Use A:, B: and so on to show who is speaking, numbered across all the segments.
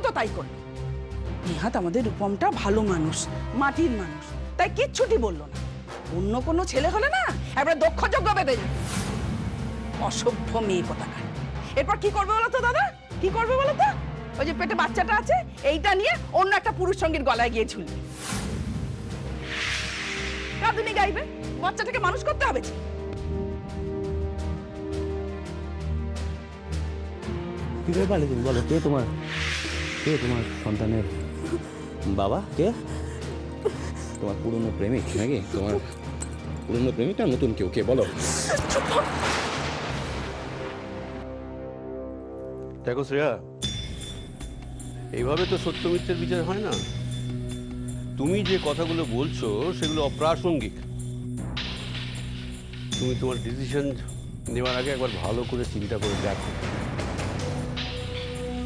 A: তো তাই করলো। নেহাত আমাদের রূপমটা ভালো মানুষ, মাটির মানুষ, তাই কিচ্ছুটি বললো না। অন্য কোনো ছেলে হলে না এবার দক্ষযোগ্য বেঁধে যেত। অসভ্য মেয়ে কোথাকার। এরপর কি করবে বলো তো দাদা, কি করবে বলো তো? ওই যে পেটে বাচ্চাটা আছে এইটা নিয়ে অন্য একটা পুরুষ সঙ্গীর গলায় গিয়ে ঝুলবে। রাধুনি গাইবে, বাচ্চাটাকে মানুষ করতে হবে।
B: কি করে পারলে তুমি বলো? কে তোমার সন্তানের বাবা? কে তোমার পুরনো প্রেমিক নাকি? তোমার পুরনো প্রেমিক না নতুন কেউ? কে বলো?
C: দেখো শ্রেয়া, এইভাবে তো সত্য মিথ্যের বিচার হয় না। তুমি যে কথাগুলো বলছো সেগুলো অপ্রাসঙ্গিক। তুমি তোমার ডিসিশন নেওয়ার আগে একবার ভালো করে চিন্তা করে দেখো।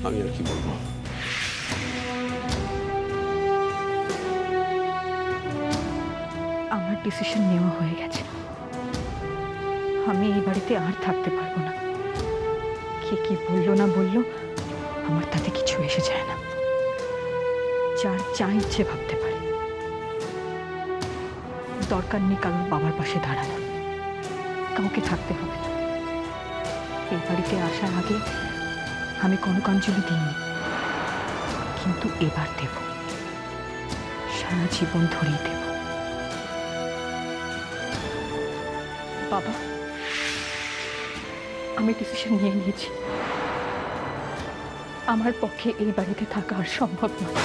C: আমি আর কি বলবো।
D: আমার ডিসিশন নেওয়া হয়ে গেছে। আমি এই বাড়িতে আর থাকতে পারবো না। কে কি বললো না বললো আমার তাতে কিছু এসে যায় না। যার যা ইচ্ছে ভাবতে পারে। দরকার নেই কারোর বাবার পাশে দাঁড়ানো। কাউকে থাকতে হবে না। এই বাড়িতে আসার আগে আমি কনকাঞ্জলি দিইনি, কিন্তু এবার দেব। সারা জীবন ধরেই দেব। বাবা, আমি ডিসিশন নিয়ে নিয়েছি। আমার পক্ষে এই বাড়িতে থাকা আর সম্ভব নয়।